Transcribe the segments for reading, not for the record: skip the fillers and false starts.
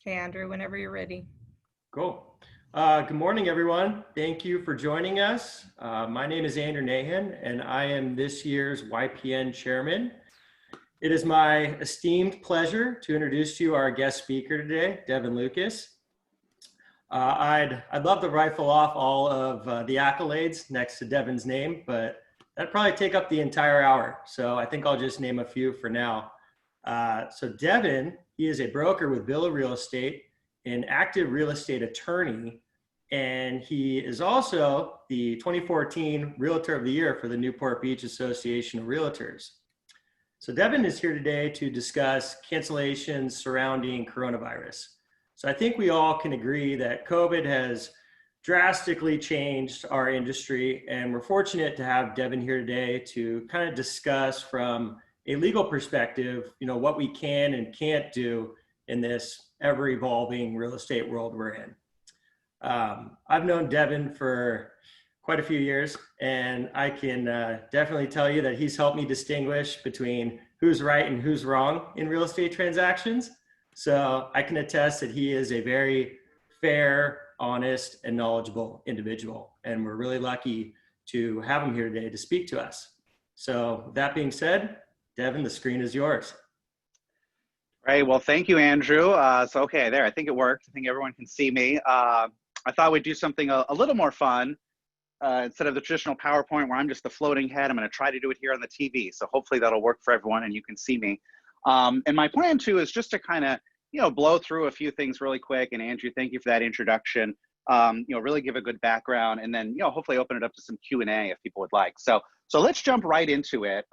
Okay, Andrew, whenever you're ready. Cool. Good morning, everyone. Thank you for joining us. My name is Andrew Nahan, and I am this year's YPN chairman. It is my esteemed pleasure to introduce to you our guest speaker today, Devin Lucas. I'd love to rifle off all of the accolades next to Devin's name, but that'd probably take up the entire hour. So I think I'll just name a few for now. So Devin, he is a broker with Villa Real Estate, an active real estate attorney, and he is also the 2014 Realtor of the Year for the Newport Beach Association of Realtors. So Devin is here today to discuss cancellations surrounding coronavirus. So I think we all can agree that COVID has drastically changed our industry, and we're fortunate to have Devin here today to kind of discuss from a legal perspective, what we can and can't do in this ever-evolving real estate world we're in. I've known Devin for quite a few years, and I can definitely tell you that he's helped me distinguish between who's right and who's wrong in real estate transactions. So I can attest that he is a very fair, honest, and knowledgeable individual, and we're really lucky to have him here today to speak to us. So with that being said, Devin, the screen is yours. Right. Well, thank you, Andrew. Okay, there. I think it worked. I think everyone can see me. I thought we'd do something a little more fun. Instead of the traditional PowerPoint where I'm just the floating head, I'm going to try to do it here on the TV. So hopefully that'll work for everyone and you can see me. And my plan too is just to kind of, blow through a few things really quick. And Andrew, thank you for that introduction. Really give a good background and then, hopefully open it up to some Q&A if people would like. So let's jump right into it.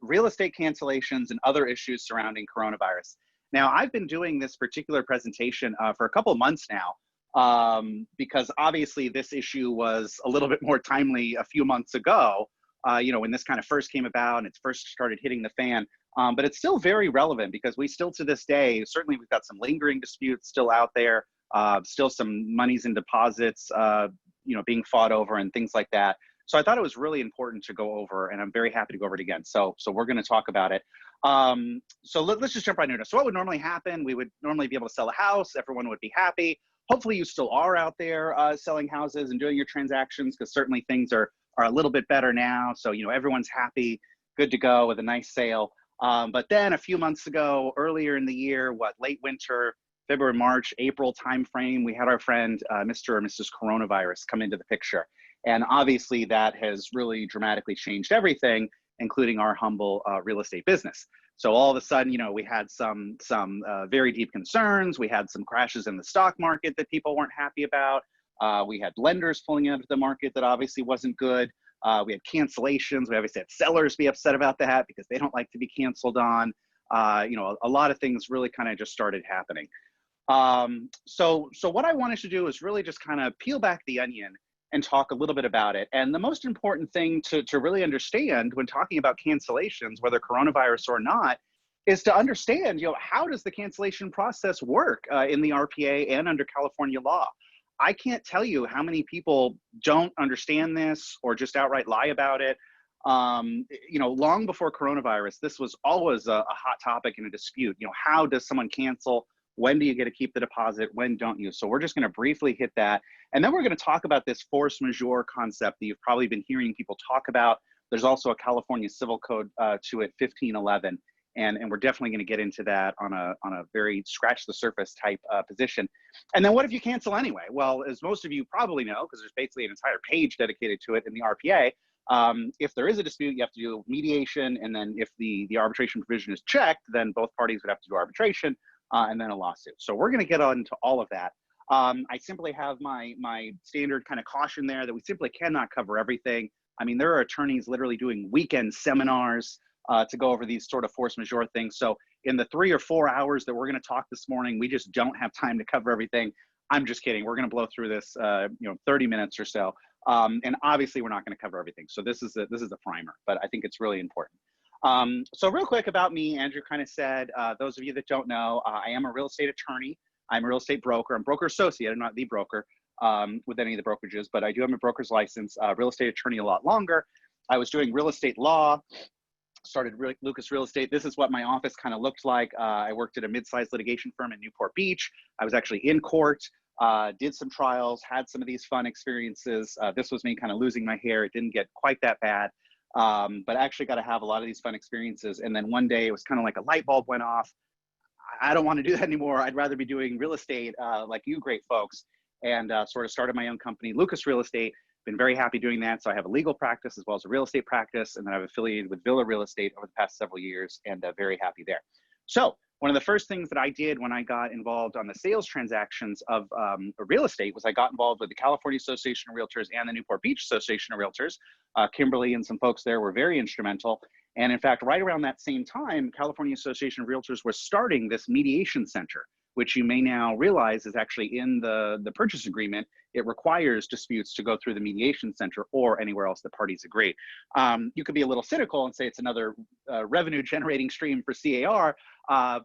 Real estate cancellations and other issues surrounding coronavirus. Now, I've been doing this particular presentation for a couple of months now because obviously this issue was a little bit more timely a few months ago, when this kind of first came about and it first started hitting the fan. But it's still very relevant because we still to this day, certainly we've got some lingering disputes still out there, still some monies and deposits, being fought over and things like that. So I thought it was really important to go over, and I'm very happy to go over it again. So we're going to talk about it. So let's just jump right into it. So what would normally happen? We would normally be able to sell a house. Everyone would be happy. Hopefully you still are out there selling houses and doing your transactions because certainly things are a little bit better now. So, everyone's happy, good to go with a nice sale. But then a few months ago, earlier in the year, late winter, February, March, April timeframe, we had our friend, Mr. or Mrs. Coronavirus come into the picture. And obviously that has really dramatically changed everything, including our humble real estate business. So all of a sudden, we had some very deep concerns. We had some crashes in the stock market that people weren't happy about. We had lenders pulling out of the market that obviously wasn't good. We had cancellations. We obviously had sellers be upset about that because they don't like to be canceled on. A lot of things really kind of just started happening. So what I wanted to do is really just kind of peel back the onion and talk a little bit about it. And the most important thing to really understand when talking about cancellations, whether coronavirus or not, is to understand, how does the cancellation process work in the RPA and under California law? I can't tell you how many people don't understand this or just outright lie about it. Long before coronavirus, this was always a hot topic and a dispute. How does someone cancel? When do you get to keep the deposit? When don't you? So we're just going to briefly hit that. And then we're going to talk about this force majeure concept that you've probably been hearing people talk about. There's also a California civil code to it, 1511. And we're definitely going to get into that on a very scratch the surface type position. And then what if you cancel anyway? Well, as most of you probably know, because there's basically an entire page dedicated to it in the RPA, if there is a dispute, you have to do mediation. And then if the arbitration provision is checked, then both parties would have to do arbitration and then a lawsuit. So we're going to get on to all of that. I simply have my standard kind of caution there that we simply cannot cover everything. I mean, there are attorneys literally doing weekend seminars to go over these sort of force majeure things. So in the 3 or 4 hours that we're going to talk this morning, we just don't have time to cover everything. I'm just kidding. We're going to blow through this, 30 minutes or so. And obviously we're not going to cover everything. So this is a primer, but I think it's really important. So real quick about me, Andrew kind of said, those of you that don't know, I am a real estate attorney. I'm a real estate broker. I'm broker associate. I'm not the broker with any of the brokerages, but I do have a broker's license, real estate attorney a lot longer. I was doing real estate law started Lucas Real Estate. This is what my office kind of looked like. I worked at a mid-sized litigation firm in Newport Beach. I was actually in court, did some trials, had some of these fun experiences. This was me kind of losing my hair. It didn't get quite that bad, but I actually got to have a lot of these fun experiences. And then one day it was kind of like a light bulb went off. I don't want to do that anymore. I'd rather be doing real estate like you great folks, and sort of started my own company, Lucas Real Estate. Been very happy doing that. So I have a legal practice as well as a real estate practice, and then I've affiliated with Villa Real Estate over the past several years, and very happy there. So one of the first things that I did when I got involved on the sales transactions of real estate was I got involved with the California Association of Realtors and the Newport Beach Association of Realtors. Kimberly and some folks there were very instrumental. And in fact, right around that same time, California Association of Realtors was starting this mediation center, which you may now realize is actually in the purchase agreement. It requires disputes to go through the mediation center or anywhere else the parties agree. You could be a little cynical and say it's another revenue generating stream for CAR,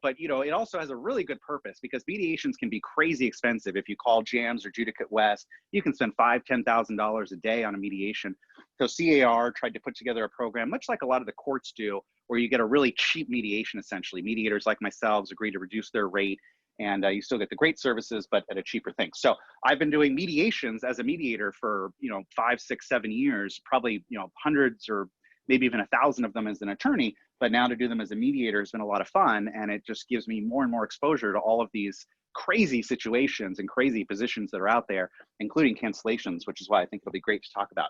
but you know, it also has a really good purpose, because mediations can be crazy expensive. If you call Jams or Judicate West, you can spend $5,000 to $10,000 a day on a mediation. So CAR tried to put together a program, much like a lot of the courts do, where you get a really cheap mediation. Essentially, mediators like myself agree to reduce their rate, and you still get the great services, but at a cheaper thing. So I've been doing mediations as a mediator for, you know, 5, 6, 7 years, probably, you know, hundreds or maybe even 1,000 of them as an attorney. But now to do them as a mediator has been a lot of fun, and it just gives me more and more exposure to all of these crazy situations and crazy positions that are out there, including cancellations, which is why I think it'll be great to talk about.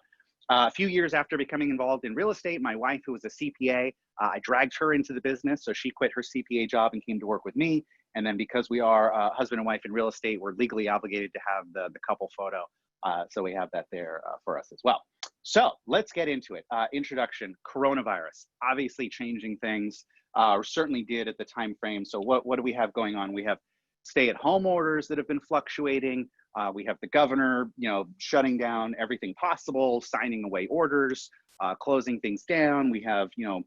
A few years after becoming involved in real estate, my wife, who was a CPA, I dragged her into the business. So she quit her CPA job and came to work with me. And then because we are husband and wife in real estate, we're legally obligated to have the couple photo. So we have that there for us as well. So let's get into it. Introduction, coronavirus, obviously changing things, or certainly did at the time frame. So what do we have going on? We have stay-at-home orders that have been fluctuating. We have the governor, you know, shutting down everything possible, signing away orders, closing things down. We have, you know,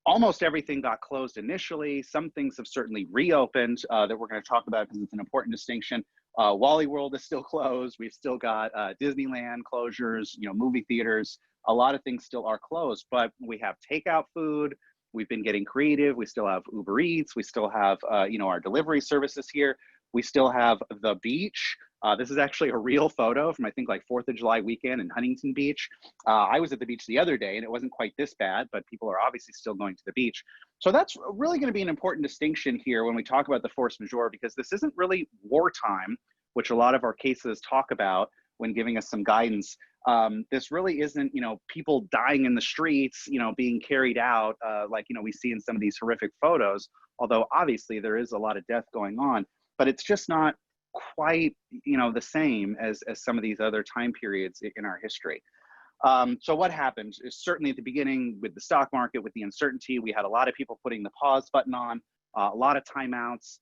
almost everything got closed initially. Some things have certainly reopened that we're going to talk about because it's an important distinction. Wally World is still closed. We've still got Disneyland closures, you know, movie theaters. A lot of things still are closed, but we have takeout food. We've been getting creative. We still have Uber Eats. We still have, you know, our delivery services here. We still have the beach. This is actually a real photo from, I think, like 4th of July weekend in Huntington Beach. I was at the beach the other day and it wasn't quite this bad, but people are obviously still going to the beach. So that's really going to be an important distinction here when we talk about the force majeure, because this isn't really wartime, which a lot of our cases talk about when giving us some guidance. This really isn't, you know, people dying in the streets, you know, being carried out like, you know, we see in some of these horrific photos, although obviously there is a lot of death going on, but it's just not quite, you know, the same as some of these other time periods in our history. So what happened is certainly at the beginning with the stock market, with the uncertainty, we had a lot of people putting the pause button on, a lot of timeouts,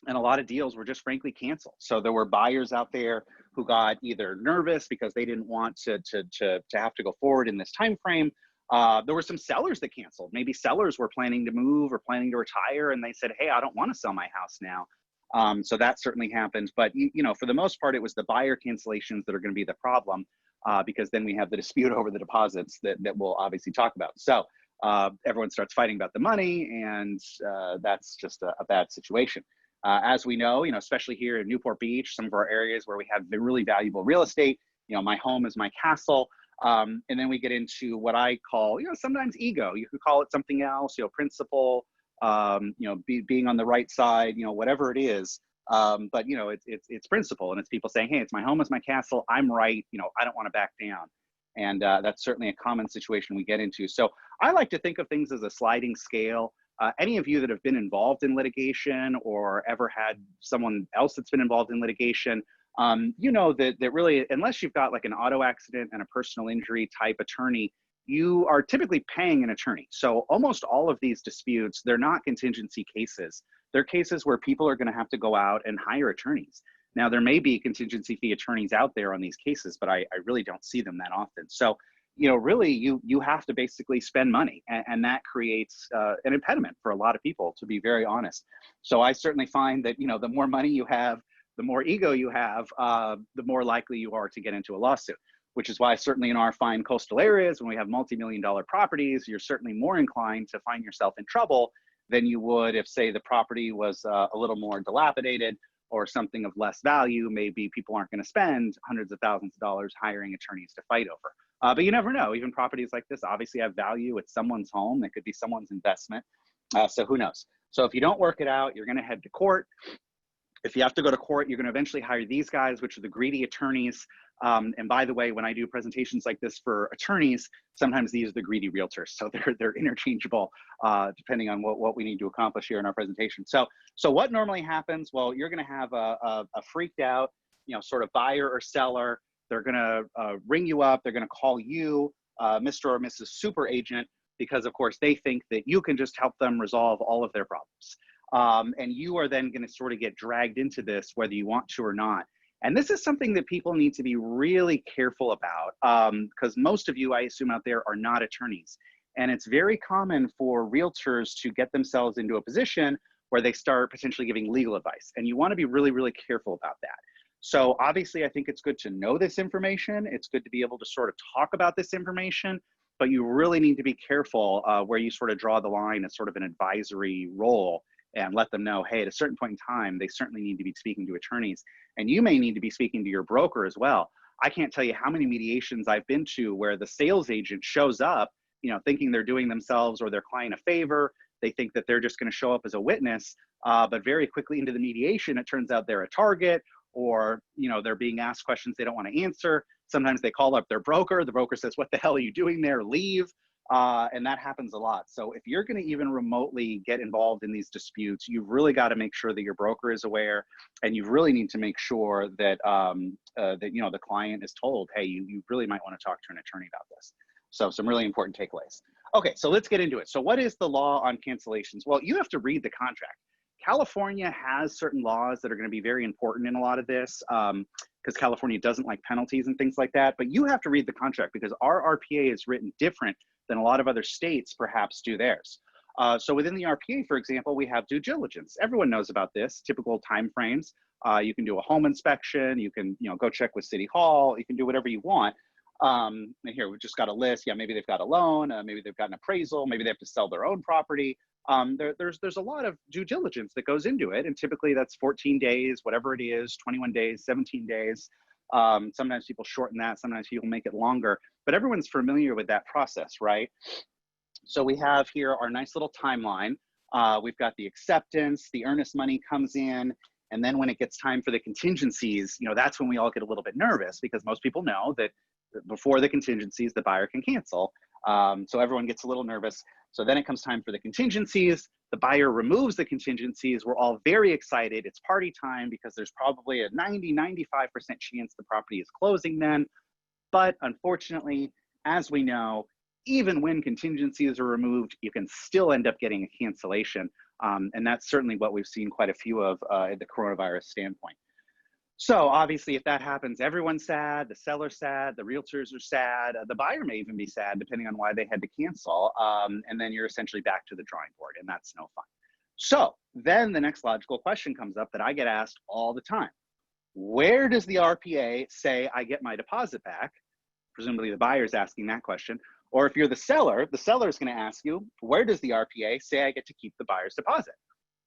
and a lot of deals were just frankly canceled. So there were buyers out there who got either nervous because they didn't want to have to go forward in this time frame. There were some sellers that canceled. Maybe sellers were planning to move or planning to retire, and they said, hey, I don't want to sell my house now. So that certainly happened. But, you know, for the most part, it was the buyer cancellations that are going to be the problem, because then we have the dispute over the deposits that we'll obviously talk about. So everyone starts fighting about the money, and that's just a bad situation. As we know, you know, especially here in Newport Beach, some of our areas where we have really valuable real estate, you know, my home is my castle. And then we get into what I call, you know, sometimes ego. You could call it something else, you know, principle, you know, being on the right side, you know, whatever it is. But, you know, it's principle, and it's people saying, hey, it's my home, it's my castle. I'm right. You know, I don't want to back down. And that's certainly a common situation we get into. So I like to think of things as a sliding scale. Any of you that have been involved in litigation or ever had someone else that's been involved in litigation, you know that really, unless you've got like an auto accident and a personal injury type attorney, you are typically paying an attorney. So almost all of these disputes, they're not contingency cases. They're cases where people are going to have to go out and hire attorneys. Now, there may be contingency fee attorneys out there on these cases, but I really don't see them that often. So, you know, really, you have to basically spend money, and that creates an impediment for a lot of people, to be very honest. So I certainly find that, you know, the more money you have, the more ego you have, the more likely you are to get into a lawsuit. which is why certainly in our fine coastal areas, when we have multi-million-dollar properties, you're certainly more inclined to find yourself in trouble than you would if, say, the property was a little more dilapidated or something of less value. Maybe people aren't going to spend hundreds of thousands of dollars hiring attorneys to fight over. But you never know. Even properties like this obviously have value. It's someone's home. It could be someone's investment. So who knows? So if you don't work it out, you're going to head to court. If you have to go to court, you're going to eventually hire these guys, which are the greedy attorneys. And by the way, when I do presentations like this for attorneys, sometimes these are the greedy realtors. So they're interchangeable depending on what we need to accomplish here in our presentation. So what normally happens? Well, you're going to have a freaked out, sort of buyer or seller. They're going to ring you up. They're going to call you, Mr. or Mrs. Super Agent, because of course they think that you can just help them resolve all of their problems. And you are then going to sort of get dragged into this, whether you want to or not. And this is something that people need to be really careful about, because most of you, I assume out there, are not attorneys. And it's very common for realtors to get themselves into a position where they start potentially giving legal advice. And you want to be really, really careful about that. So obviously, I think it's good to know this information. It's good to be able to sort of talk about this information, but you really need to be careful where you sort of draw the line as sort of an advisory role and let them know, hey, at a certain point in time, they certainly need to be speaking to attorneys. And you may need to be speaking to your broker as well. I can't tell you how many mediations I've been to where the sales agent shows up, thinking they're doing themselves or their client a favor. They think that they're just going to show up as a witness, but very quickly into the mediation, it turns out they're a target, or they're being asked questions they don't want to answer. Sometimes they call up their broker. The broker says, what the hell are you doing there? Leave. And that happens a lot. So if you're going to even remotely get involved in these disputes, you've really got to make sure that your broker is aware, and you really need to make sure that the client is told, hey, you really might want to talk to an attorney about this. So some really important takeaways. Okay, so let's get into it. So what is the law on cancellations? Well, you have to read the contract. California has certain laws that are going to be very important in a lot of this, because California doesn't like penalties and things like that. But you have to read the contract because our RPA is written different than a lot of other states perhaps do theirs. So within the RPA, for example, we have due diligence. Everyone knows about this, typical timeframes. You can do a home inspection. You can go check with City Hall. You can do whatever you want. And here we've just got a list. Yeah, maybe they've got a loan. Maybe they've got an appraisal. Maybe they have to sell their own property. There's a lot of due diligence that goes into it. And typically that's 14 days, whatever it is, 21 days, 17 days. Sometimes people shorten that. Sometimes people make it longer. But everyone's familiar with that process, right? So we have here our nice little timeline. We've got the acceptance, the earnest money comes in. And then when it gets time for the contingencies, that's when we all get a little bit nervous, because most people know that before the contingencies, the buyer can cancel. So everyone gets a little nervous. So then it comes time for the contingencies. The buyer removes the contingencies. We're all very excited. It's party time because there's probably a 90–95% chance the property is closing then. But unfortunately, as we know, even when contingencies are removed, you can still end up getting a cancellation. And that's certainly what we've seen quite a few of at the coronavirus standpoint. So obviously, if that happens, everyone's sad, the seller's sad, the realtors are sad, the buyer may even be sad, depending on why they had to cancel. And then you're essentially back to the drawing board, and that's no fun. So then the next logical question comes up that I get asked all the time. Where does the RPA say I get my deposit back? Presumably the buyer's asking that question. Or if you're the seller is going to ask you, where does the RPA say I get to keep the buyer's deposit?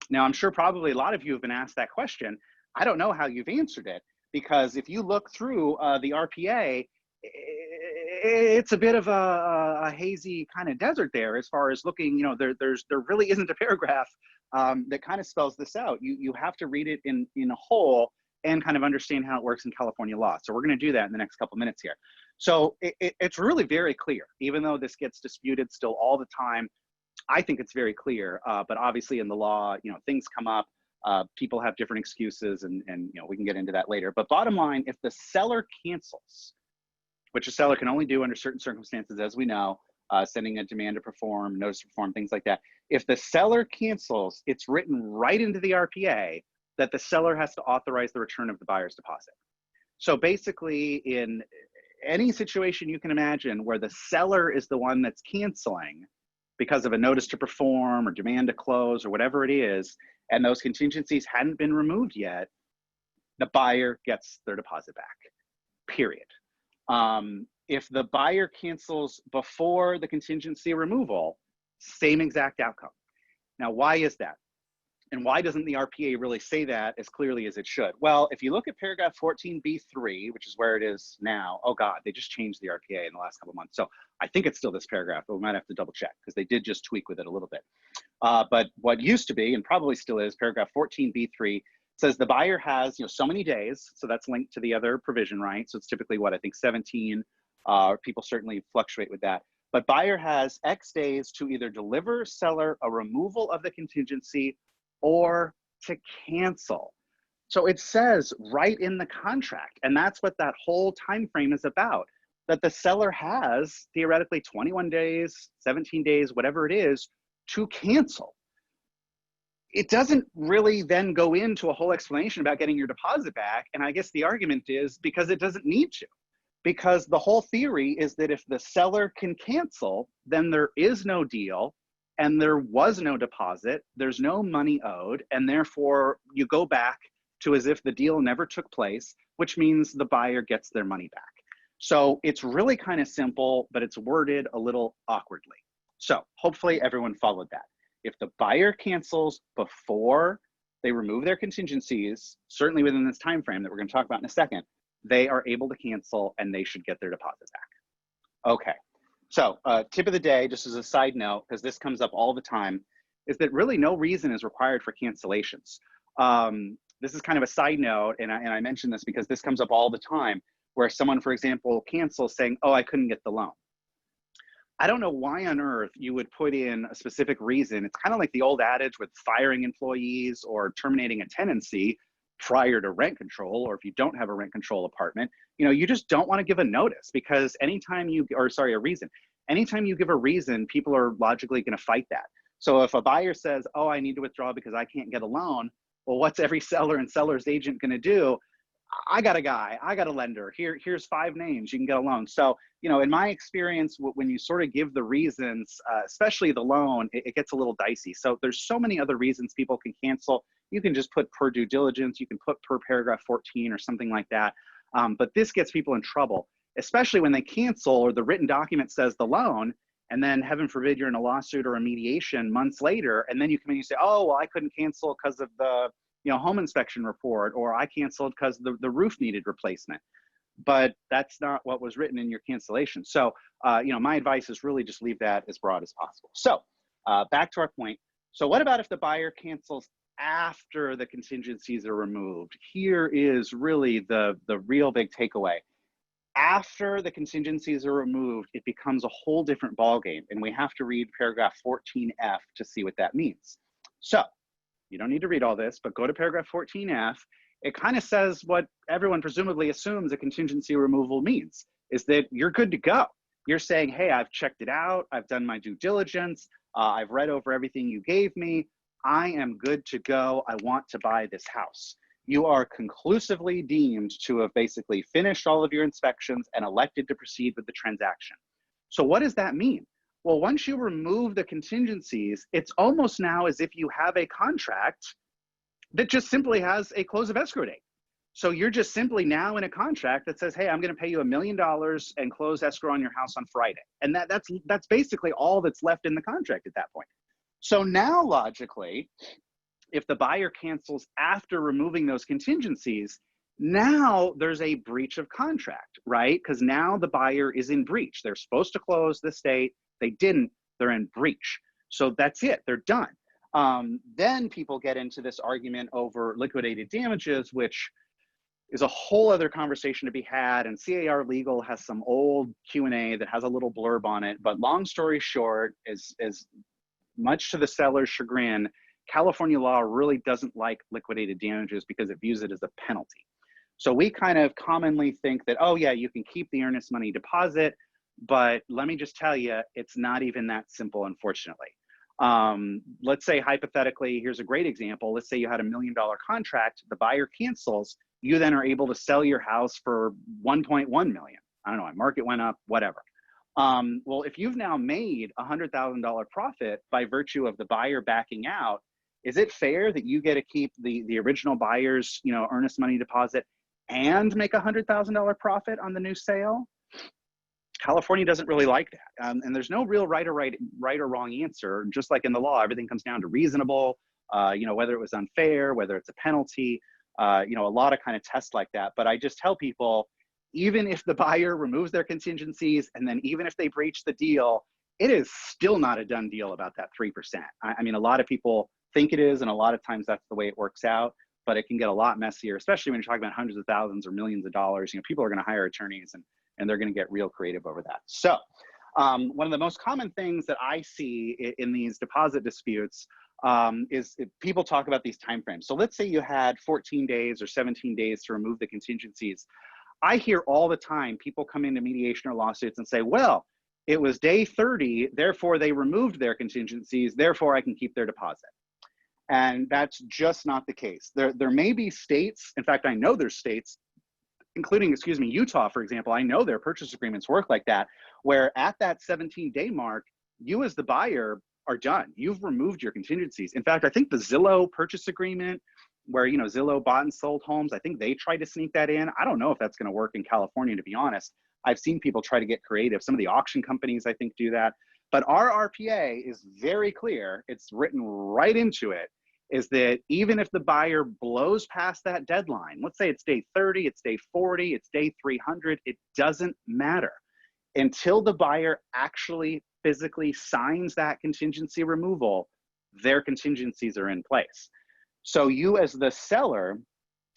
Now, I'm sure probably a lot of you have been asked that question. I don't know how you've answered it, because if you look through the RPA, it's a bit of a hazy kind of desert there as far as looking, there really isn't a paragraph that kind of spells this out. You have to read it in a whole and kind of understand how it works in California law. So we're going to do that in the next couple minutes here. So it's really very clear, even though this gets disputed still all the time. I think it's very clear, but obviously in the law, things come up. People have different excuses, and we can get into that later. But bottom line, if the seller cancels, which a seller can only do under certain circumstances, as we know, sending a demand to perform, notice to perform, things like that. If the seller cancels, it's written right into the RPA that the seller has to authorize the return of the buyer's deposit. So basically, in any situation you can imagine where the seller is the one that's canceling because of a notice to perform or demand to close or whatever it is, and those contingencies hadn't been removed yet, the buyer gets their deposit back, period. If the buyer cancels before the contingency removal, same exact outcome. Now, why is that? And why doesn't the RPA really say that as clearly as it should? Well, if you look at paragraph 14b3, which is where it is now, oh God, they just changed the RPA in the last couple of months. So I think it's still this paragraph, but we might have to double check because they did just tweak with it a little bit. But what used to be, and probably still is, paragraph 14b3 says the buyer has, so many days. So that's linked to the other provision, right? So it's typically what I think 17. People certainly fluctuate with that. But buyer has X days to either deliver seller a removal of the contingency or to cancel. So it says right in the contract, and that's what that whole time frame is about, that the seller has theoretically 21 days, 17 days, whatever it is, to cancel. It doesn't really then go into a whole explanation about getting your deposit back. And I guess the argument is because it doesn't need to. Because the whole theory is that if the seller can cancel, then there is no deal and there was no deposit, there's no money owed, and therefore you go back to as if the deal never took place, which means the buyer gets their money back. So it's really kind of simple, but it's worded a little awkwardly. So hopefully everyone followed that. If the buyer cancels before they remove their contingencies, certainly within this time frame that we're going to talk about in a second, they are able to cancel and they should get their deposit back. Okay, so tip of the day, just as a side note, because this comes up all the time, is that really no reason is required for cancellations. This is kind of a side note, and I mention this because this comes up all the time, where someone, for example, cancels saying, oh, I couldn't get the loan. I don't know why on earth you would put in a specific reason. It's kind of like the old adage with firing employees or terminating a tenancy prior to rent control, or if you don't have a rent control apartment, you just don't want to give a notice, because anytime you give a reason, people are logically going to fight that. So if a buyer says, oh, I need to withdraw because I can't get a loan, well, what's every seller and seller's agent going to do? I got a guy, I got a lender, here's 5 names, you can get a loan. So, in my experience, when you sort of give the reasons, especially the loan, it gets a little dicey. So there's so many other reasons people can cancel. You can just put per due diligence, you can put per paragraph 14 or something like that. But this gets people in trouble, especially when they cancel or the written document says the loan, and then heaven forbid you're in a lawsuit or a mediation months later, and then you come in and you say, oh, well, I couldn't cancel because of the home inspection report, or I canceled because the roof needed replacement. But that's not what was written in your cancellation. So, my advice is really just leave that as broad as possible. So back to our point. So what about if the buyer cancels after the contingencies are removed? Here is really the real big takeaway. After the contingencies are removed, it becomes a whole different ballgame, and we have to read paragraph 14F to see what that means. So you don't need to read all this, but go to paragraph 14F. It kind of says what everyone presumably assumes a contingency removal means, is that you're good to go. You're saying, hey, I've checked it out. I've done my due diligence. I've read over everything you gave me. I am good to go. I want to buy this house. You are conclusively deemed to have basically finished all of your inspections and elected to proceed with the transaction. So what does that mean? Well, once you remove the contingencies, it's almost now as if you have a contract that just simply has a close of escrow date. So you're just simply now in a contract that says, hey, I'm going to pay you $1 million and close escrow on your house on Friday. And that's basically all that's left in the contract at that point. So now logically, if the buyer cancels after removing those contingencies, now there's a breach of contract, right? Because now the buyer is in breach. They're supposed to close this date. They didn't, they're in breach. So that's it, they're done. Then people get into this argument over liquidated damages, which is a whole other conversation to be had. And CAR Legal has some old Q&A that has a little blurb on it. But long story short, is much to the seller's chagrin, California law really doesn't like liquidated damages because it views it as a penalty. So we kind of commonly think that, oh yeah, you can keep the earnest money deposit, but let me just tell you, it's not even that simple, unfortunately. Let's say hypothetically, here's a great example. Let's say you had $1 million contract, the buyer cancels, you then are able to sell your house for 1.1 million. I don't know, market went up, whatever. Well, if you've now made $100,000 profit by virtue of the buyer backing out, is it fair that you get to keep the original buyer's earnest money deposit and make $100,000 profit on the new sale? California doesn't really like that. And there's no real right or wrong answer. Just like in the law, everything comes down to reasonable, whether it was unfair, whether it's a penalty, a lot of kind of tests like that. But I just tell people, even if the buyer removes their contingencies, and then even if they breach the deal, it is still not a done deal about that 3%. I mean, a lot of people think it is, and a lot of times that's the way it works out, but it can get a lot messier, especially when you're talking about hundreds of thousands or millions of dollars. People are going to hire attorneys and they're going to get real creative over that. So one of the most common things that I see in these deposit disputes is people talk about these timeframes. So let's say you had 14 days or 17 days to remove the contingencies. I hear all the time people come into mediation or lawsuits and say, well, it was day 30, therefore they removed their contingencies, therefore I can keep their deposit. And that's just not the case. There may be states, in fact, I know there's states, including, Utah, for example, I know their purchase agreements work like that, where at that 17-day mark, you as the buyer are done. You've removed your contingencies. In fact, I think the Zillow purchase agreement, where Zillow bought and sold homes, I think they tried to sneak that in. I don't know if that's going to work in California, to be honest. I've seen people try to get creative. Some of the auction companies, I think, do that. But our RPA is very clear. It's written right into it, is that even if the buyer blows past that deadline, let's say it's day 30, it's day 40, it's day 300, it doesn't matter. Until the buyer actually physically signs that contingency removal, their contingencies are in place. So you as the seller,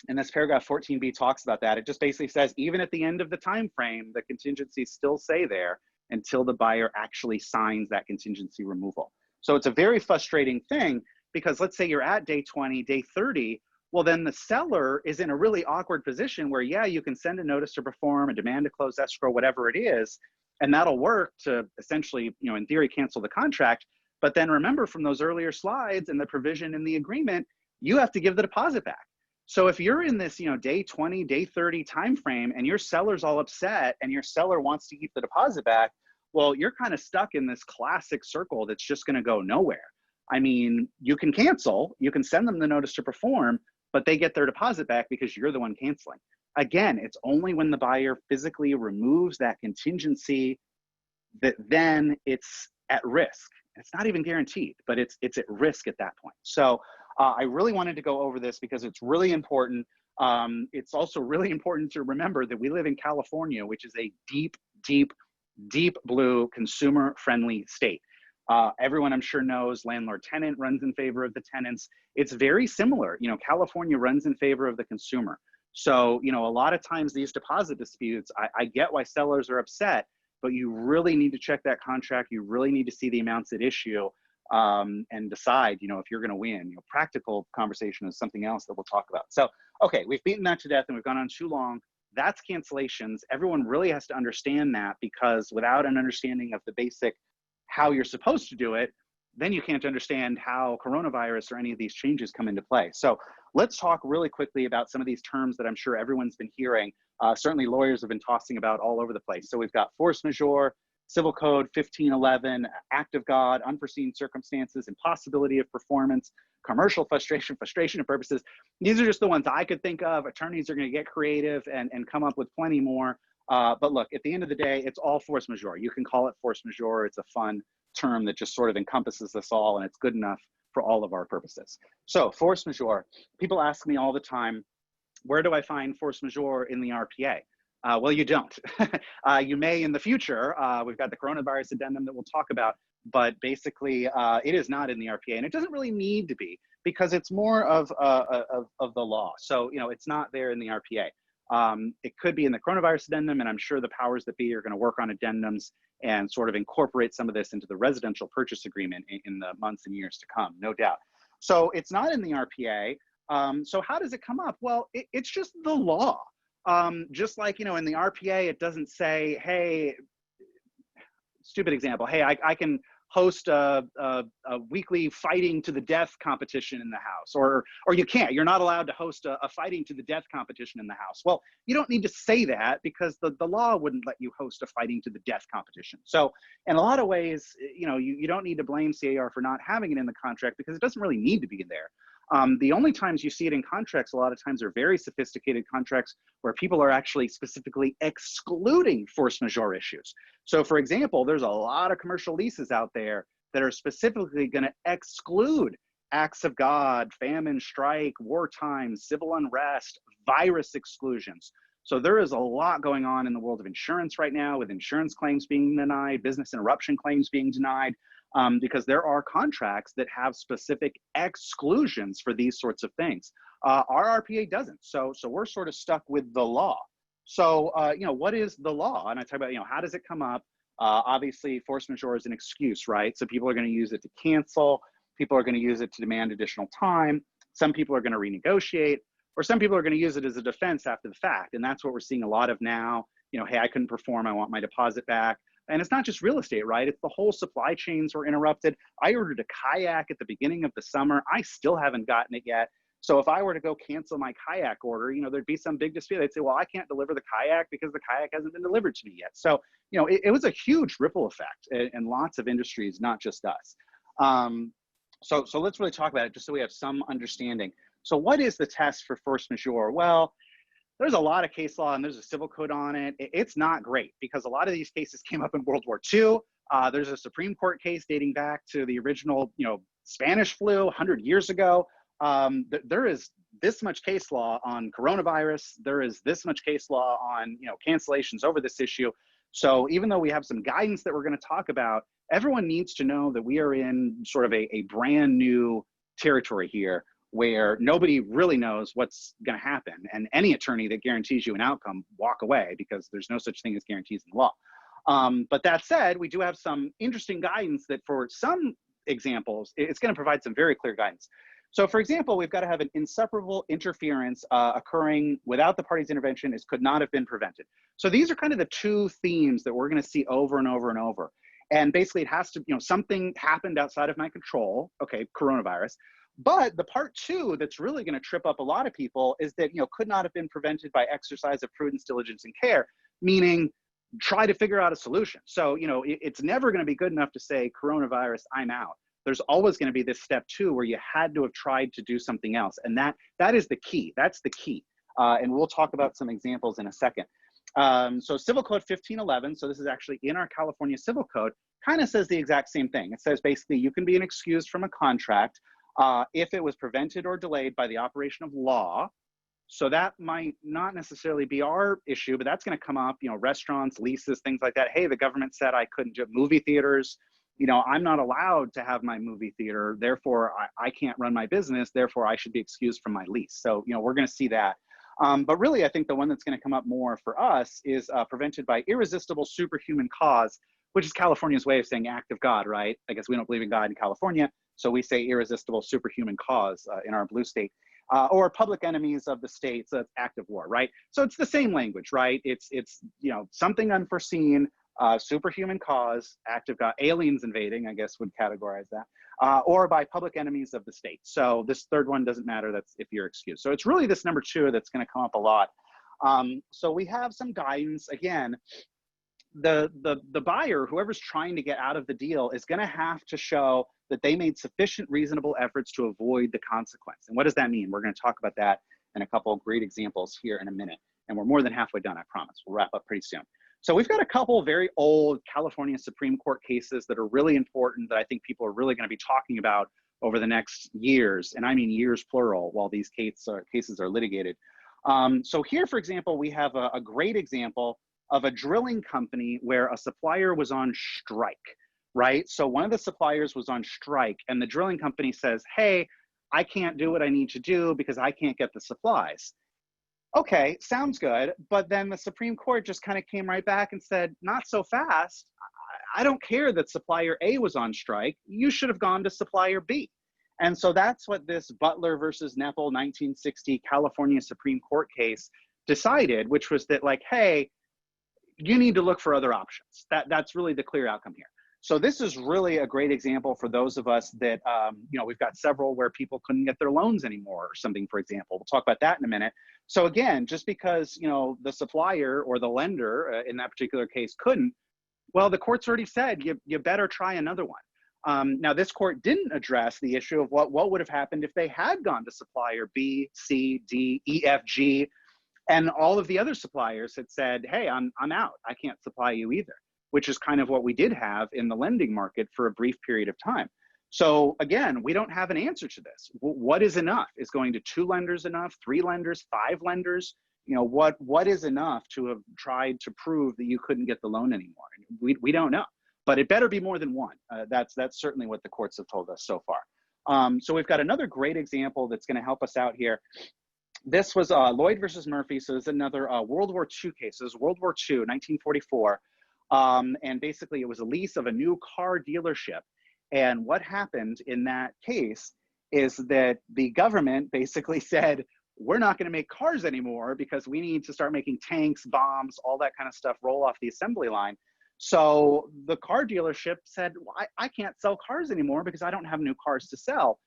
and this paragraph 14b talks about that, it just basically says, even at the end of the time frame, the contingencies still stay there until the buyer actually signs that contingency removal. So it's a very frustrating thing, because let's say you're at day 20, day 30, well, then the seller is in a really awkward position where, yeah, you can send a notice to perform, a demand to close escrow, whatever it is, and that'll work to essentially, in theory, cancel the contract. But then remember from those earlier slides and the provision in the agreement, you have to give the deposit back. So if you're in this, day 20, day 30 time frame, and your seller's all upset and your seller wants to keep the deposit back, well, you're kind of stuck in this classic circle that's just going to go nowhere. I mean, you can cancel, you can send them the notice to perform, but they get their deposit back because you're the one canceling. Again, it's only when the buyer physically removes that contingency that then it's at risk. It's not even guaranteed, but it's at risk at that point. So I really wanted to go over this because it's really important. It's also really important to remember that we live in California, which is a deep, deep, deep blue consumer-friendly state. Everyone I'm sure knows landlord-tenant runs in favor of the tenants. It's very similar. California runs in favor of the consumer. So, a lot of times these deposit disputes, I get why sellers are upset, but you really need to check that contract. You really need to see the amounts at issue and decide, if you're going to win. Practical conversation is something else that we'll talk about. So, okay, we've beaten that to death and we've gone on too long. That's cancellations. Everyone really has to understand that, because without an understanding of the basic how you're supposed to do it, then you can't understand how coronavirus or any of these changes come into play. So let's talk really quickly about some of these terms that I'm sure everyone's been hearing. Certainly lawyers have been tossing about all over the place. So we've got force majeure, Civil Code 1511, act of God, unforeseen circumstances, impossibility of performance, commercial frustration of purposes. These are just the ones I could think of. Attorneys are going to get creative and come up with plenty more. But look, at the end of the day, it's all force majeure. You can call it force majeure. It's a fun term that just sort of encompasses this all, and it's good enough for all of our purposes. So force majeure, people ask me all the time, where do I find force majeure in the RPA? Well, you don't. You may in the future. We've got the coronavirus addendum that we'll talk about, but basically it is not in the RPA, and it doesn't really need to be, because it's more of the law. So, it's not there in the RPA. It could be in the coronavirus addendum, and I'm sure the powers that be are going to work on addendums and sort of incorporate some of this into the residential purchase agreement in the months and years to come, no doubt. So it's not in the RPA. So how does it come up? Well, it's just the law. Just like, in the RPA, it doesn't say, hey, stupid example, hey, I can host a weekly fighting to the death competition in the house, or you can't. You're not allowed to host a fighting to the death competition in the house. Well, you don't need to say that, because the law wouldn't let you host a fighting to the death competition. So in a lot of ways, you don't need to blame CAR for not having it in the contract, because it doesn't really need to be in there. The only times you see it in contracts, a lot of times are very sophisticated contracts where people are actually specifically excluding force majeure issues. So for example, there's a lot of commercial leases out there that are specifically going to exclude acts of God, famine, strike, wartime, civil unrest, virus exclusions. So there is a lot going on in the world of insurance right now, with insurance claims being denied, business interruption claims being denied, because there are contracts that have specific exclusions for these sorts of things. Our RPA doesn't, so we're sort of stuck with the law. So what is the law? And I talk about how does it come up? Obviously, force majeure is an excuse, right? So people are going to use it to cancel. People are going to use it to demand additional time. Some people are going to renegotiate, or some people are going to use it as a defense after the fact. And that's what we're seeing a lot of now. Hey, I couldn't perform, I want my deposit back. And it's not just real estate, right? It's the whole supply chains were interrupted. I ordered a kayak at the beginning of the summer. I still haven't gotten it yet. So if I were to go cancel my kayak order, there'd be some big dispute. They'd say, well, I can't deliver the kayak because the kayak hasn't been delivered to me yet. So, it was a huge ripple effect in lots of industries, not just us. So let's really talk about it just so we have some understanding. So what is the test for force majeure? Well, there's a lot of case law and there's a civil code on it. It's not great because a lot of these cases came up in World War II. There's a Supreme Court case dating back to the original, Spanish flu 100 years ago. There is this much case law on coronavirus. There is this much case law on, cancellations over this issue. So even though we have some guidance that we're going to talk about, everyone needs to know that we are in sort of a brand new territory here where nobody really knows what's going to happen. And any attorney that guarantees you an outcome, walk away, because there's no such thing as guarantees in the law. But that said, we do have some interesting guidance that for some examples, it's going to provide some very clear guidance. So for example, we've got to have an inseparable interference occurring without the party's intervention could not have been prevented. So these are kind of the two themes that we're going to see over and over and over. And basically it has to, something happened outside of my control, okay, coronavirus. But the part two that's really going to trip up a lot of people is that, could not have been prevented by exercise of prudence, diligence, and care, meaning try to figure out a solution. So, it's never going to be good enough to say coronavirus, I'm out. There's always going to be this step two where you had to have tried to do something else. And that is the key. That's the key. And we'll talk about some examples in a second. So Civil Code 1511, so this is actually in our California Civil Code, kind of says the exact same thing. It says basically you can be excused from a contract if it was prevented or delayed by the operation of law. So that might not necessarily be our issue, but that's going to come up, restaurants, leases, things like that. Hey, the government said I couldn't do movie theaters. I'm not allowed to have my movie theater. Therefore, I can't run my business. Therefore, I should be excused from my lease. So, we're going to see that. But really, I think the one that's going to come up more for us is prevented by irresistible superhuman cause, which is California's way of saying act of God, right? I guess we don't believe in God in California, so we say irresistible superhuman cause in our blue state. Or public enemies of the state, so it's act of war, right? So it's the same language, right? It's something unforeseen, superhuman cause, act of God, aliens invading, I guess would categorize that, or by public enemies of the state. So this third one doesn't matter, that's if you're excused. So it's really this number two that's gonna come up a lot. So we have some guidance, again, the buyer, whoever's trying to get out of the deal, is gonna have to show that they made sufficient reasonable efforts to avoid the consequence. And what does that mean? We're gonna talk about that in a couple of great examples here in a minute. And we're more than halfway done, I promise. We'll wrap up pretty soon. So we've got a couple of very old California Supreme Court cases that are really important that I think people are really going to be talking about over the next years, and I mean years plural, while these cases are litigated. So here, for example, we have a great example of a drilling company where a supplier was on strike, right? So one of the suppliers was on strike and the drilling company says, hey, I can't do what I need to do because I can't get the supplies. Okay, sounds good. But then the Supreme Court just kind of came right back and said, not so fast. I don't care that supplier A was on strike. You should have gone to supplier B. And so that's what this Butler versus Nepal 1960 California Supreme Court case decided, which was that, like, hey, you need to look for other options. That's really the clear outcome here. So this is really a great example for those of us that, we've got several where people couldn't get their loans anymore or something, for example. We'll talk about that in a minute. So again, just because, the supplier or the lender in that particular case couldn't, well, the court's already said you better try another one. Now, this court didn't address the issue of what would have happened if they had gone to supplier B, C, D, E, F, G, and all of the other suppliers had said, hey, I'm out. I can't supply you either, which is kind of what we did have in the lending market for a brief period of time. So again, we don't have an answer to this. What is enough? Is going to 2 lenders enough, 3 lenders, 5 lenders? You know, what is enough to have tried to prove that you couldn't get the loan anymore? We don't know, but it better be more than 1. That's certainly what the courts have told us so far. So we've got another great example that's going to help us out here. This was Lloyd versus Murphy. So it's another World War II case. This was World War II, 1944. And basically it was a lease of a new car dealership. And what happened in that case is that the government basically said, we're not going to make cars anymore because we need to start making tanks, bombs, all that kind of stuff roll off the assembly line. So the car dealership said, well, I can't sell cars anymore because I don't have new cars to sell.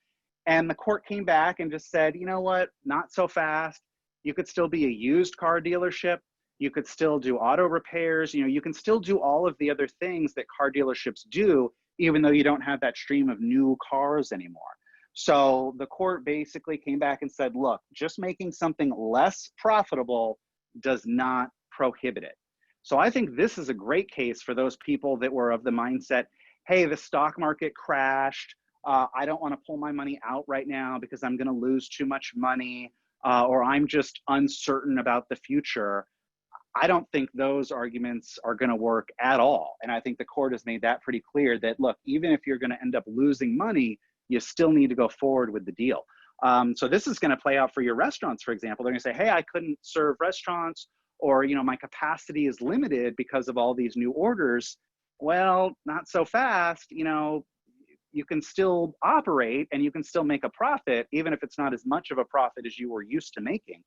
And the court came back and just said, you know what, not so fast. You could still be a used car dealership. You could still do auto repairs. You know, you can still do all of the other things that car dealerships do, even though you don't have that stream of new cars anymore. So the court basically came back and said, look, just making something less profitable does not prohibit it. So I think this is a great case for those people that were of the mindset, hey, the stock market crashed. I don't want to pull my money out right now because I'm going to lose too much money, or I'm just uncertain about the future. I don't think those arguments are going to work at all. And I think the court has made that pretty clear that, look, even if you're going to end up losing money, you still need to go forward with the deal. So this is going to play out for your restaurants, for example. They're going to say, hey, I couldn't serve restaurants, or, you know, my capacity is limited because of all these new orders. Well, not so fast. You know, you can still operate and you can still make a profit, even if it's not as much of a profit as you were used to making.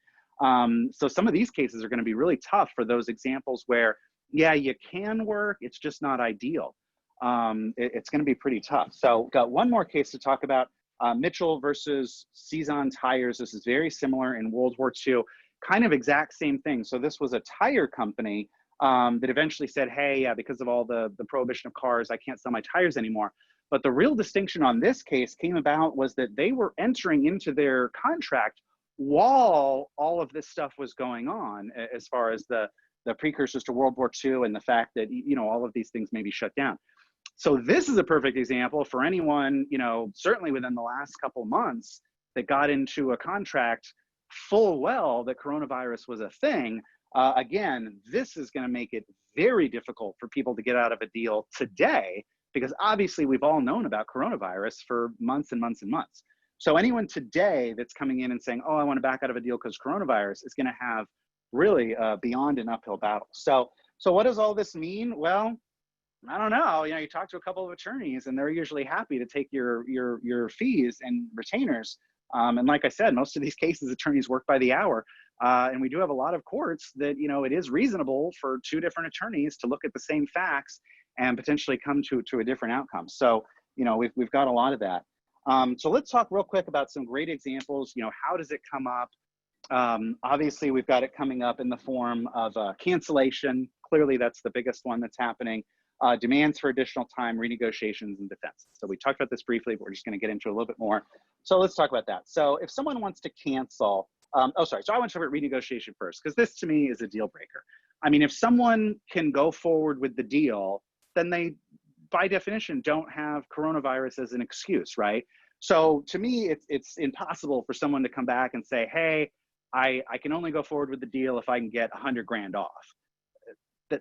So some of these cases are going to be really tough for those examples where, yeah, you can work, it's just not ideal. It's going to be pretty tough. So got one more case to talk about, Mitchell versus Cezanne Tires. This is very similar in World War II, kind of exact same thing. So this was a tire company that eventually said, hey, yeah, because of all the prohibition of cars, I can't sell my tires anymore. But the real distinction on this case came about was that they were entering into their contract while all of this stuff was going on, as far as the precursors to World War II and the fact that, you know, all of these things may be shut down. So this is a perfect example for anyone, you know, certainly within the last couple months that got into a contract full well that coronavirus was a thing. Again, this is going to make it very difficult for people to get out of a deal today, because obviously we've all known about coronavirus for months and months and months. So anyone today that's coming in and saying, oh, I want to back out of a deal because coronavirus, is going to have really beyond an uphill battle. So what does all this mean? Well, I don't know. You know, you talk to a couple of attorneys and they're usually happy to take your fees and retainers. And like I said, most of these cases, attorneys work by the hour. And we do have a lot of courts that, you know, it is reasonable for 2 different attorneys to look at the same facts and potentially come to a different outcome. So, you know, we've got a lot of that. So let's talk real quick about some great examples. You know, how does it come up? Obviously, we've got it coming up in the form of cancellation. Clearly, that's the biggest one that's happening. Demands for additional time, renegotiations, and defense. So we talked about this briefly, but we're just going to get into a little bit more. So let's talk about that. So if someone wants to cancel, so I want to talk about renegotiation first, because this to me is a deal breaker. I mean, if someone can go forward with the deal, then they, by definition, don't have coronavirus as an excuse, right? So to me, it's impossible for someone to come back and say, hey, I can only go forward with the deal if I can get 100 grand off.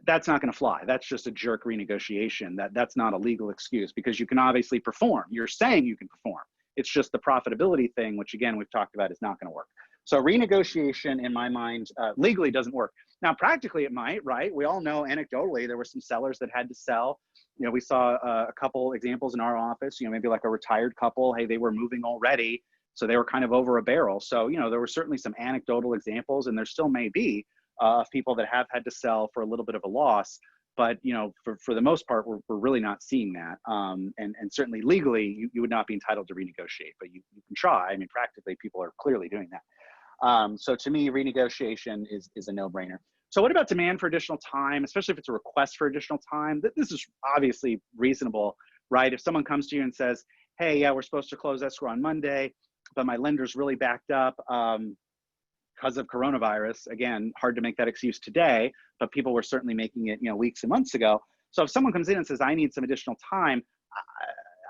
That's not going to fly. That's just a jerk renegotiation. That's not a legal excuse, because you can obviously perform. You're saying you can perform. It's just the profitability thing, which again, we've talked about, is not going to work. So renegotiation, in my mind, legally doesn't work. Now, practically it might, right? We all know anecdotally there were some sellers that had to sell. You know, we saw a couple examples in our office, you know, maybe like a retired couple, hey, they were moving already, so they were kind of over a barrel. So, you know, there were certainly some anecdotal examples, and there still may be, of people that have had to sell for a little bit of a loss. But, you know, for the most part, we're really not seeing that. And certainly legally, you would not be entitled to renegotiate, but you can try. I mean, practically, people are clearly doing that. So to me, renegotiation is a no-brainer. So what about demand for additional time, especially if it's a request for additional time? This is obviously reasonable right? If someone comes to you and says, hey, yeah, we're supposed to close escrow on Monday, but my lender's really backed up because of coronavirus. Again, hard to make that excuse today, but people were certainly making it, weeks and months ago. So if someone comes in and says, I need some additional time,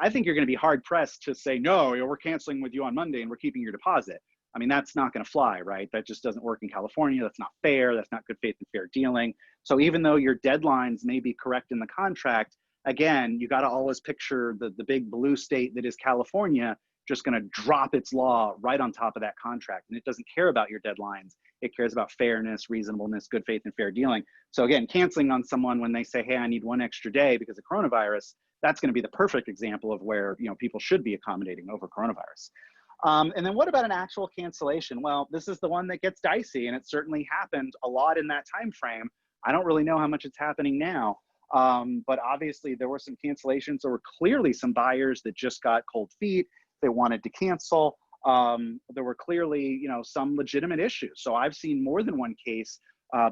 I think you're going to be hard pressed to say, no, we're canceling with you on Monday and we're keeping your deposit. I mean, that's not going to fly, right? That just doesn't work in California. That's not fair. That's not good faith and fair dealing. So even though your deadlines may be correct in the contract, again, you got to always picture the big blue state that is California just going to drop its law right on top of that contract. And it doesn't care about your deadlines. It cares about fairness, reasonableness, good faith and fair dealing. So again, canceling on someone when they say, hey, I need one extra day because of coronavirus, that's going to be the perfect example of where people should be accommodating over coronavirus. And then what about an actual cancellation? Well, this is the one that gets dicey, and it certainly happened a lot in that time frame. I don't really know how much it's happening now, but obviously there were some cancellations. There were clearly some buyers that just got cold feet. They wanted to cancel. There were clearly, some legitimate issues. So I've seen more than one case,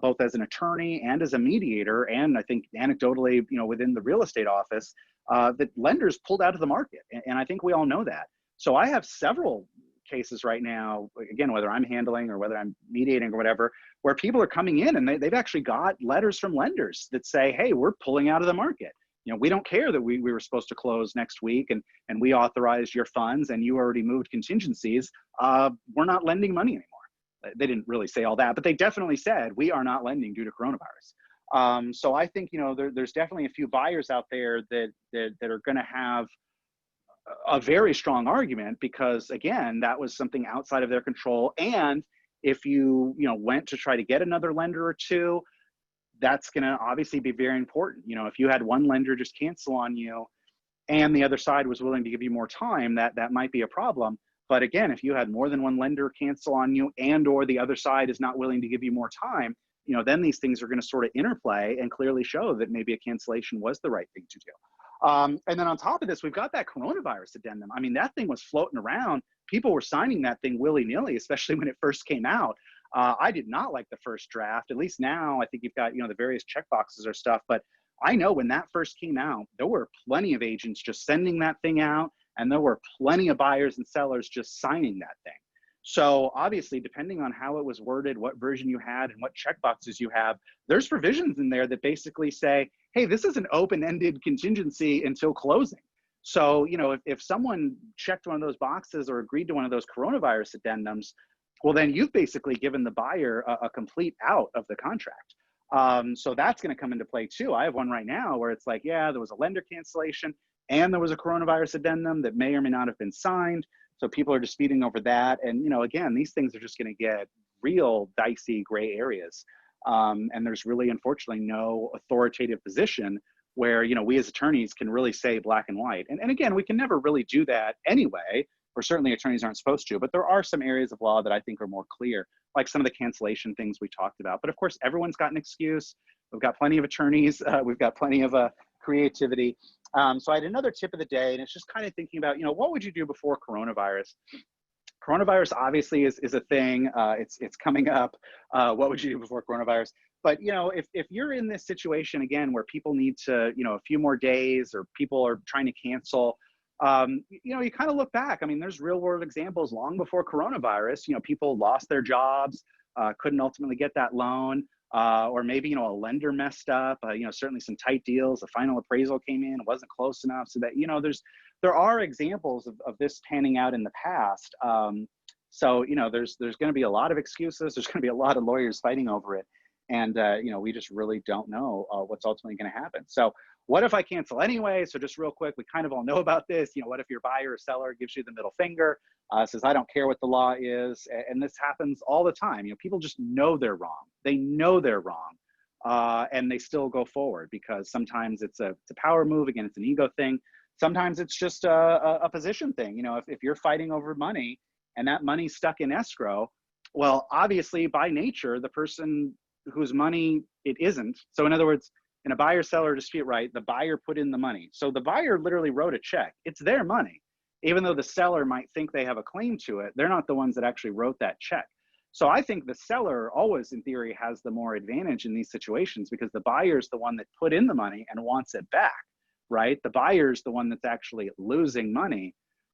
both as an attorney and as a mediator, and I think anecdotally, within the real estate office, that lenders pulled out of the market. And I think we all know that. So I have several cases right now, again, whether I'm handling or whether I'm mediating or whatever, where people are coming in and they've actually got letters from lenders that say, hey, we're pulling out of the market. We don't care that we were supposed to close next week and we authorized your funds and you already moved contingencies. We're not lending money anymore. They didn't really say all that, but they definitely said we are not lending due to coronavirus. So I think, there's definitely a few buyers out there that are going to have a very strong argument because, again, that was something outside of their control. And if you, went to try to get another lender or two, that's going to obviously be very important. If you had one lender just cancel on you and the other side was willing to give you more time, that might be a problem. But again, if you had more than one lender cancel on you and or the other side is not willing to give you more time, then these things are going to sort of interplay and clearly show that maybe a cancellation was the right thing to do. And then on top of this, we've got that coronavirus addendum. I mean, that thing was floating around. People were signing that thing willy-nilly, especially when it first came out. I did not like the first draft. At least now I think you've got, the various checkboxes or stuff. But I know when that first came out, there were plenty of agents just sending that thing out. And there were plenty of buyers and sellers just signing that thing. So obviously, depending on how it was worded, what version you had and what checkboxes you have, there's provisions in there that basically say, hey, this is an open-ended contingency until closing. So, if someone checked one of those boxes or agreed to one of those coronavirus addendums, well, then you've basically given the buyer a complete out of the contract. So that's going to come into play too. I have one right now where it's like, yeah, there was a lender cancellation and there was a coronavirus addendum that may or may not have been signed. So people are disputing over that. And, again, these things are just going to get real dicey gray areas. And there's really, unfortunately, no authoritative position where, we as attorneys can really say black and white. And again, we can never really do that anyway, or certainly attorneys aren't supposed to, but there are some areas of law that I think are more clear, like some of the cancellation things we talked about. But of course, everyone's got an excuse. We've got plenty of attorneys. We've got plenty of creativity. So I had another tip of the day, and it's just kind of thinking about, what would you do before coronavirus? Coronavirus obviously is a thing. It's coming up. What would you do before coronavirus? But, if you're in this situation again, where people need to, a few more days or people are trying to cancel, you kind of look back. I mean, there's real world examples long before coronavirus, people lost their jobs, couldn't ultimately get that loan. Or maybe, a lender messed up, certainly some tight deals, the final appraisal came in, it wasn't close enough. So that, there are examples of this panning out in the past. So, there's going to be a lot of excuses. There's going to be a lot of lawyers fighting over it. And, we just really don't know what's ultimately going to happen. So what if I cancel anyway? So just real quick, we kind of all know about this. What if your buyer or seller gives you the middle finger, says, I don't care what the law is. And this happens all the time. People just know they're wrong. They know they're wrong. And they still go forward because sometimes it's a power move. Again, it's an ego thing. Sometimes it's just a position thing. If you're fighting over money and that money's stuck in escrow, well, obviously by nature, the person whose money it isn't. So in other words, in a buyer-seller dispute, right, the buyer put in the money. So the buyer literally wrote a check. It's their money. Even though the seller might think they have a claim to it, they're not the ones that actually wrote that check. So I think the seller always, in theory, has the more advantage in these situations because the buyer is the one that put in the money and wants it back. right? The buyer's the one that's actually losing money.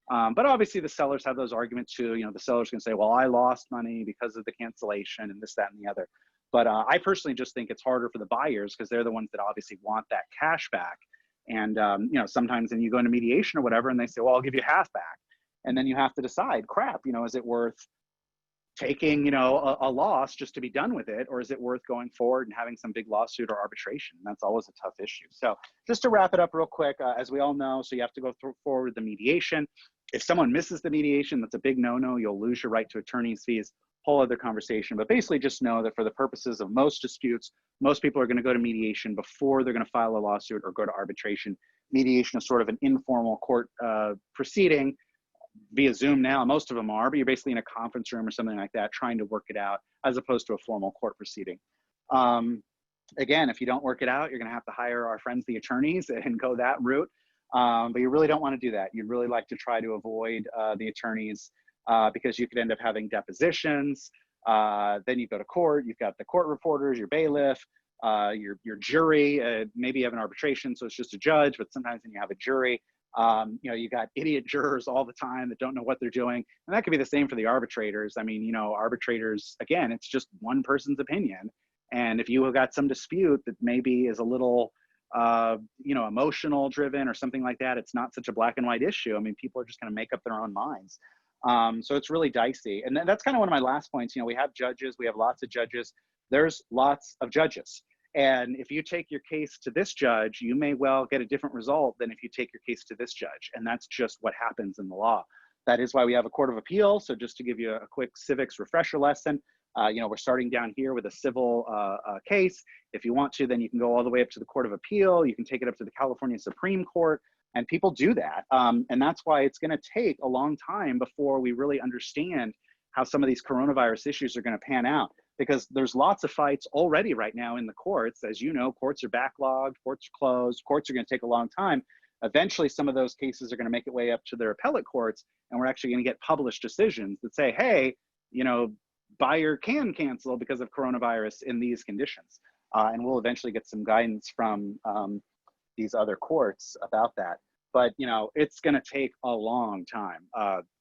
But obviously the sellers have those arguments too. You know, the sellers can say, well, I lost money because of the cancellation and this, that, and the other. But I personally just think it's harder for the buyers because they're the ones that obviously want that cash back. And, you know, sometimes then you go into mediation or whatever and they say, well, I'll give you half back. And then you have to decide, crap, you know, is it worth taking, you know, a loss just to be done with it? Or is it worth going forward and having some big lawsuit or arbitration? And that's always a tough issue. So just to wrap it up real quick, as we all know, so you have to go forward with the mediation. If someone misses the mediation, that's a big no-no. You'll lose your right to attorney's fees, whole other conversation. But basically just know that for the purposes of most disputes, most people are going to go to mediation before they're going to file a lawsuit or go to arbitration. Mediation is sort of an informal court proceeding via Zoom now. Most of them are, but you're basically in a conference room or something like that trying to work it out as opposed to a formal court proceeding. Again, if you don't work it out, you're going to have to hire our friends, the attorneys, and go that route. But you really don't want to do that. You'd really like to try to avoid the attorneys because you could end up having depositions. Then you go to court. You've got the court reporters, your bailiff, your jury. Maybe you have an arbitration, so it's just a judge. But sometimes when you have a jury, you know, you got idiot jurors all the time that don't know what they're doing. And that could be the same for the arbitrators. I mean, you know, arbitrators, again, it's just one person's opinion. And if you have got some dispute that maybe is a little, you know, emotional driven or something like that, it's not such a black and white issue. I mean, people are just going to make up their own minds. So it's really dicey. And that's kind of one of my last points. You know, we have judges, we have lots of judges. There's lots of judges. And if you take your case to this judge, you may well get a different result than if you take your case to this judge. And that's just what happens in the law. That is why we have a court of appeal. So just to give you a quick civics refresher lesson, you know, we're starting down here with a civil case. If you want to, then you can go all the way up to the Court of Appeal. You can take it up to the California Supreme Court, and people do that. And that's why it's going to take a long time before we really understand how some of these coronavirus issues are going to pan out, because there's lots of fights already right now in the courts. As you know, courts are backlogged, courts are closed, courts are going to take a long time. Eventually, some of those cases are going to make it way up to their appellate courts, and we're actually going to get published decisions that say, hey, you know, buyer can cancel because of coronavirus in these conditions. And we'll eventually get some guidance from these other courts about that. But, you know, it's going to take a long time.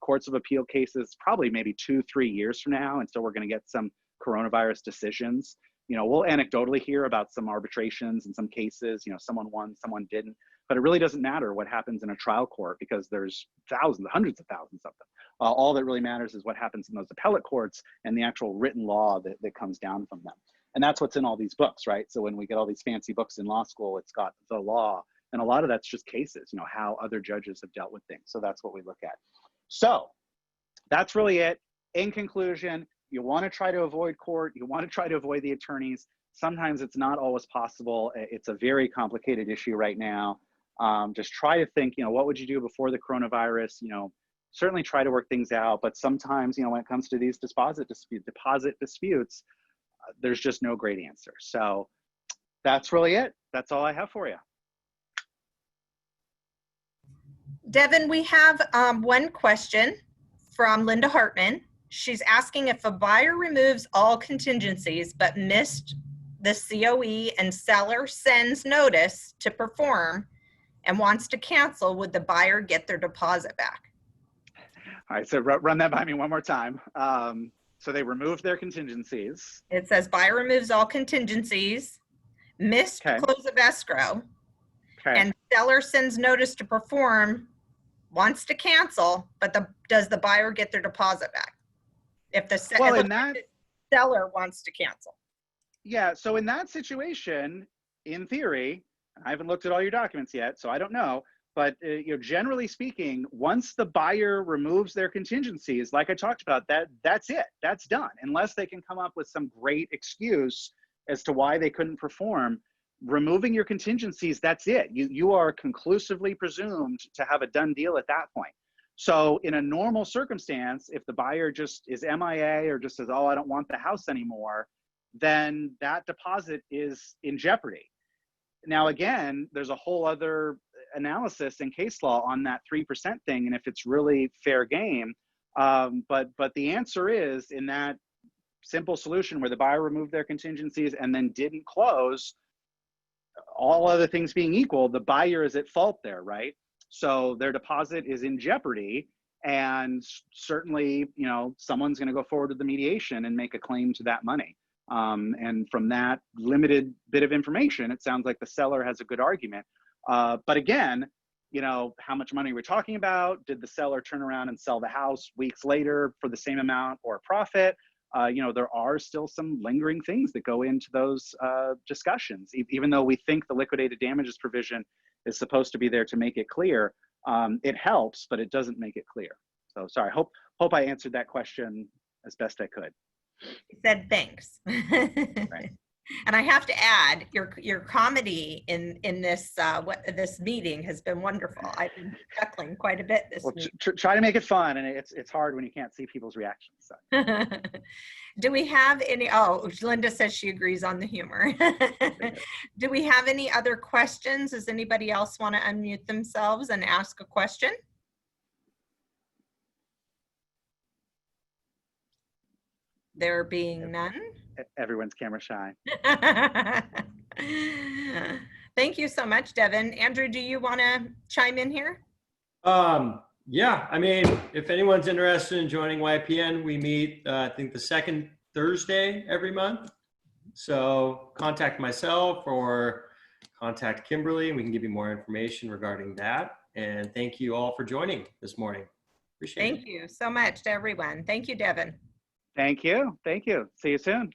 Courts of appeal cases, probably maybe 2-3 years from now, until we're going to get some coronavirus decisions. You know, we'll anecdotally hear about some arbitrations in some cases, you know, someone won, someone didn't. But it really doesn't matter what happens in a trial court because there's thousands, hundreds of thousands of them. All that really matters is what happens in those appellate courts and the actual written law that comes down from them. And that's what's in all these books, right? So when we get all these fancy books in law school, it's got the law. And a lot of that's just cases, you know, how other judges have dealt with things. So that's what we look at. So that's really it. In conclusion, you want to try to avoid court. You want to try to avoid the attorneys. Sometimes it's not always possible. It's a very complicated issue right now. Just try to think, you know, what would you do before the coronavirus? You know, certainly try to work things out. But sometimes, you know, when it comes to these deposit disputes, there's just no great answer. So that's really it. That's all I have for you. Devin, we have one question from Linda Hartman. She's asking if a buyer removes all contingencies but missed the COE and seller sends notice to perform and wants to cancel, would the buyer get their deposit back? All right, so run that by me one more time. So they removed their contingencies. It says buyer removes all contingencies, missed close of escrow, and seller sends notice to perform, wants to cancel, but does the buyer get their deposit back? If the seller wants to cancel. Yeah, so in that situation, in theory, I haven't looked at all your documents yet, so I don't know, but you know, generally speaking, once the buyer removes their contingencies, like I talked about, that's it, that's done. Unless they can come up with some great excuse as to why they couldn't perform, removing your contingencies, that's it. You are conclusively presumed to have a done deal at that point. So in a normal circumstance, if the buyer just is MIA or just says, oh, I don't want the house anymore, then that deposit is in jeopardy. Now, again, there's a whole other analysis in case law on that 3% thing, and if it's really fair game. But the answer is, in that simple solution where the buyer removed their contingencies and then didn't close, all other things being equal, the buyer is at fault there, right? So their deposit is in jeopardy, and certainly, you know, someone's going to go forward with the mediation and make a claim to that money. And from that limited bit of information, it sounds like the seller has a good argument. But again, you know, how much money we're talking about? Did the seller turn around and sell the house weeks later for the same amount or a profit? You know, there are still some lingering things that go into those discussions. Even though we think the liquidated damages provision is supposed to be there to make it clear, it helps, but it doesn't make it clear. So sorry, hope I answered that question as best I could. He said thanks. Right. And I have to add, your comedy in this this meeting has been wonderful. I've been chuckling quite a bit this week. Try to make it fun, and it's hard when you can't see people's reactions. So. Do we have any? Oh, Linda says she agrees on the humor. Do we have any other questions? Does anybody else want to unmute themselves and ask a question? There being none. Everyone's camera shy. Thank you so much, Devin. Andrew, do you want to chime in here? Yeah, I mean, if anyone's interested in joining YPN, we meet, I think the second Thursday every month. So contact myself or contact Kimberly, and we can give you more information regarding that. And thank you all for joining this morning. Appreciate it. Thank you so much to everyone. Thank you, Devin. Thank you. Thank you. See you soon.